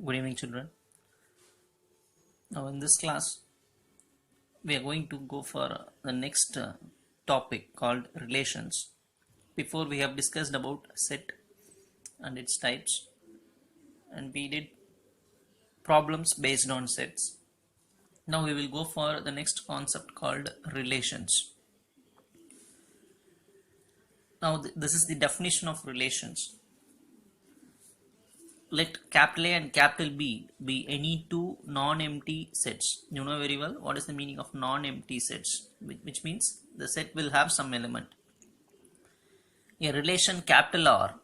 Good evening, children. Now, in this class, we are going to go for the next topic called relations. Before, we have discussed about set and its types, and we did problems based on sets. Now, we will go for the next concept called relations. Now, this is the definition of relations. Let capital A and capital B be any two non-empty sets. You know very well what is the meaning of non-empty sets, which means the set will have some element. A relation capital R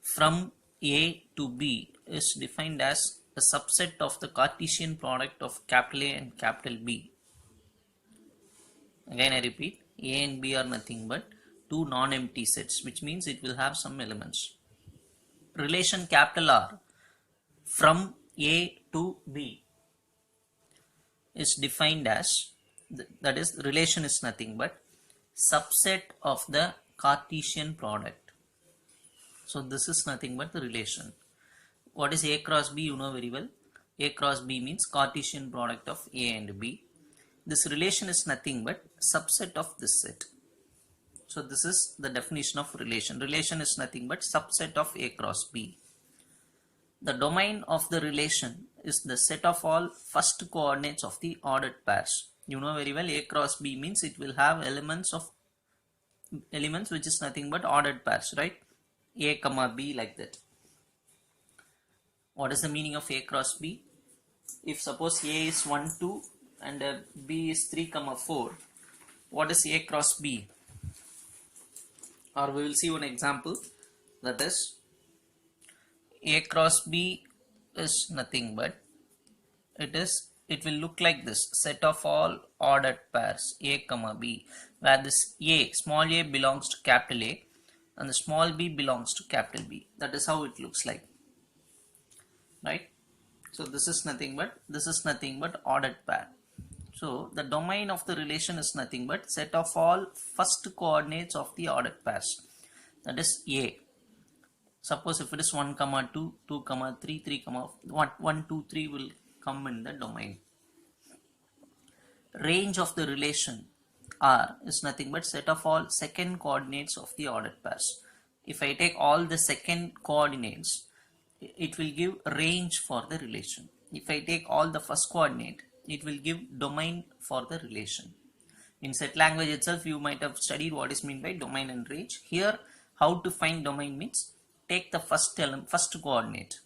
from A to B is defined as a subset of the Cartesian product of capital A and capital B. Again I repeat, A and B are nothing but two non-empty sets, which means it will have some elements. Relation capital R from A to B is defined as, that is, relation is nothing but subset of the Cartesian product. So this is nothing but the relation. What is A cross B? You know very well. A cross B means Cartesian product of A and B. This relation is nothing but subset of this set. So this is the definition of relation. Relation is nothing but subset of A cross B. The domain of the relation is the set of all first coordinates of the ordered pairs. You know very well A cross B means it will have elements which is nothing but ordered pairs, right? A comma B, like that. What is the meaning of A cross B? If suppose A is 1, 2 and B is 3, 4, what is A cross B? Or we will see one example, that is A cross B is nothing but it will look like this: set of all ordered pairs A comma B, where this A, small a belongs to capital A and the small b belongs to capital B. That is how it looks like, right? So this is nothing but ordered pair. So the domain of the relation is nothing but set of all first coordinates of the ordered pairs, that is A. Suppose if it is 1, 2, 2, 3, 3, 1, 2, 3 will come in the domain. Range of the relation R is nothing but set of all second coordinates of the ordered pairs. If I take all the second coordinates, it will give range for the relation. If I take all the first coordinate, it will give domain for the relation. In set language itself, you might have studied what is meant by domain and range. Here, how to find domain means take the first coordinate.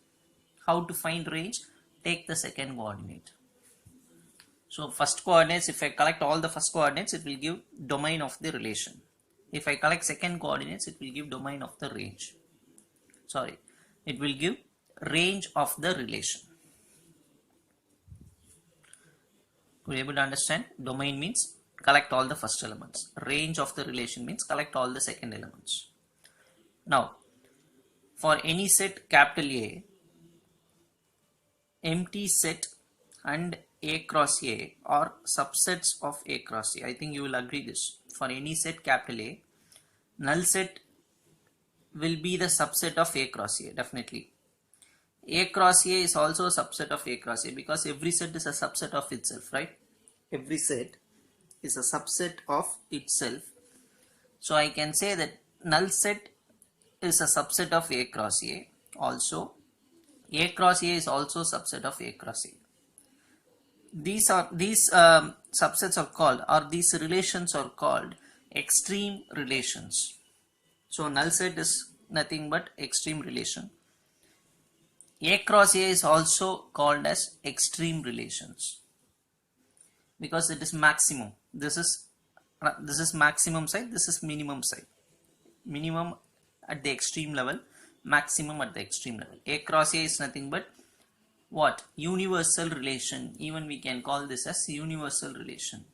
How to find range? Take the second coordinate. So first coordinates, if I collect all the first coordinates, it will give domain of the relation. If I collect second coordinates, it will give domain of the range. Sorry, it will give range of the relation. Are you able to understand? Domain means collect all the first elements. Range of the relation means collect all the second elements. Now, for any set capital A, empty set and A cross A are subsets of A cross A. I think you will agree this. For any set capital A, null set will be the subset of A cross A, definitely. A cross A is also a subset of A cross A because every set is a subset of itself, right? Every set is a subset of itself. So I can say that null set is a subset of A cross A. Also, A cross A is also a subset of A cross A. These subsets are called, or these relations are called, extreme relations. So null set is nothing but extreme relation. A cross A is also called as extreme relations because it is maximum. This is maximum side, this is minimum side. Minimum at the extreme level, maximum at the extreme level. A cross A is nothing but what? Universal relation. Even we can call this as universal relation.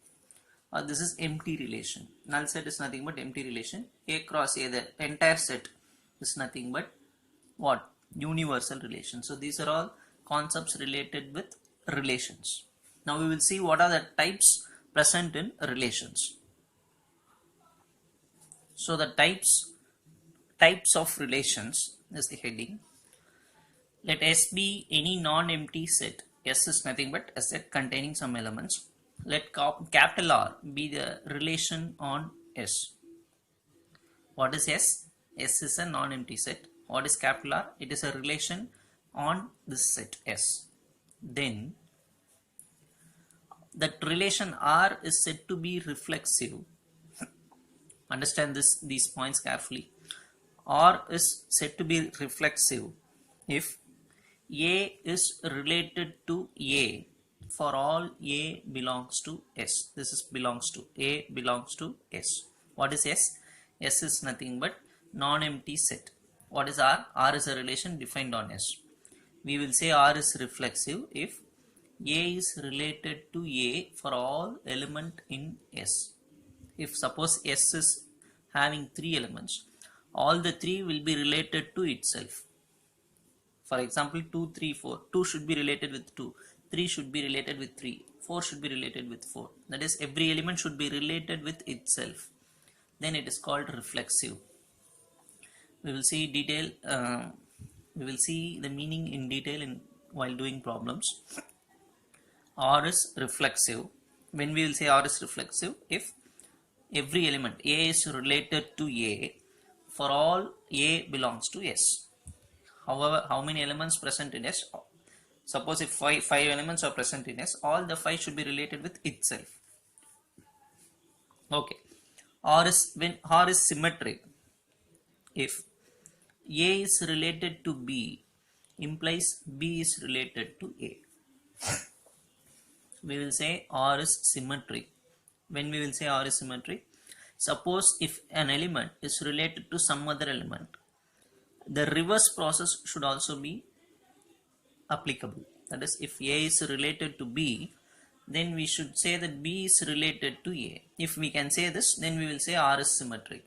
Or this is empty relation. Null set is nothing but empty relation. A cross A, the entire set, is nothing but what? Universal relation. So these are all concepts related with relations. Now we will see what are the types present in relations. So the types of relations is the heading. Let S be any non-empty set. S is nothing but a set containing some elements. Let capital R be the relation on S. What is S? S is a non-empty set. What is capital R? It is a relation on this set S. Then that relation R is said to be reflexive. Understand these points carefully. R is said to be reflexive if A is related to A for all A belongs to S. This is belongs to A belongs to S. What is S? S is nothing but non-empty set. What is R? R is a relation defined on S. We will say R is reflexive if A is related to A for all element in S. If suppose S is having 3 elements, all the 3 will be related to itself. For example, 2, 3, 4. 2 should be related with 2. 3 should be related with 3. 4 should be related with 4. That is, every element should be related with itself. Then it is called reflexive. We will see detail. We will see the meaning in detail while doing problems. R is reflexive. When we will say R is reflexive, if every element A is related to A for all A belongs to S. However, how many elements present in S? Suppose if 5 elements are present in S, all the 5 should be related with itself. Okay. When R is symmetric, if A is related to B, implies B is related to A. We will say R is symmetric. When we will say R is symmetric, suppose if an element is related to some other element, the reverse process should also be applicable. That is, if A is related to B, then we should say that B is related to A. If we can say this, then we will say R is symmetric.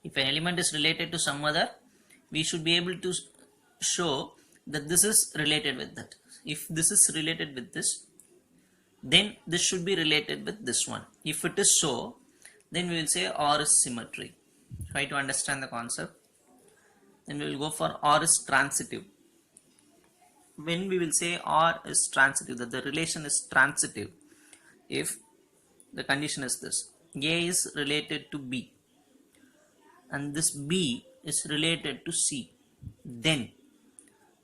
If an element is related to some other, we should be able to show that this is related with that. If this is related with this, then this should be related with this one. If it is so, then we will say R is symmetric. Try to understand the concept. Then we will go for R is transitive. When we will say R is transitive, that the relation is transitive, if the condition is this: A is related to B and this B is related to C, then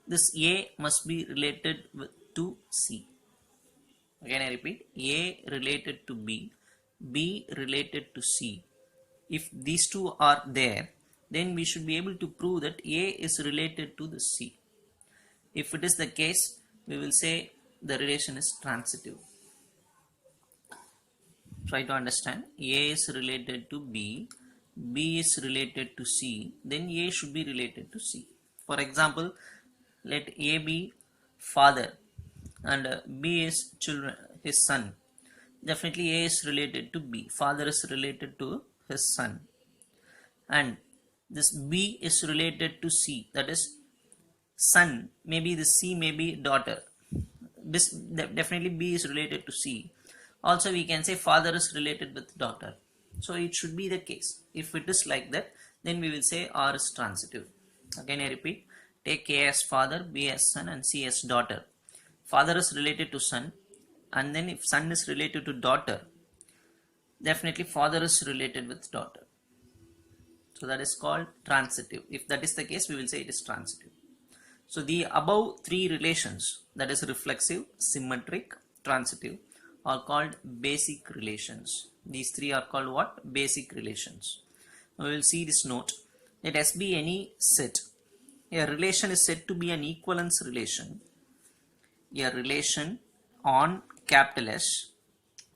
this A must be related to C. Again I repeat, A related to B, B related to C. If these two are there, then we should be able to prove that A is related to the C. If it is the case, we will say the relation is transitive. Try to understand. A is related to B, B is related to C, then A should be related to C. For example, let A be father and B is children, his son. Definitely A is related to B, father is related to his son, and this B is related to C, that is son, maybe the C may be daughter. This definitely B is related to C. Also we can say father is related with daughter. So it should be the case. If it is like that, then we will say R is transitive. Again I repeat, take A as father, B as son and C as daughter. Father is related to son, and then if son is related to daughter, definitely father is related with daughter. So that is called transitive. If that is the case, we will say it is transitive. So the above 3 relations, that is reflexive, symmetric, transitive, are called basic relations. These 3 are called what? Basic relations. Now we will see this note. Let S be any set. A relation is said to be an equivalence relation. A relation on capital S.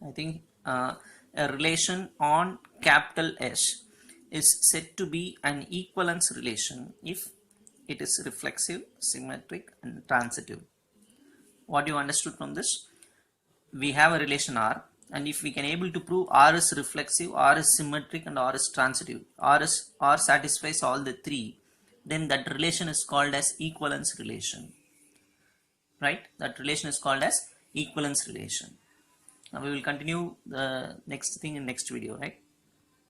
I think a relation on capital S is said to be an equivalence relation if it is reflexive, symmetric and transitive. What you understood from this? We have a relation R, and if we can able to prove R is reflexive, R is symmetric and R is transitive, R satisfies all the 3, then that relation is called as equivalence relation. Right? That relation is called as equivalence relation. Now we will continue the next thing in next video, right?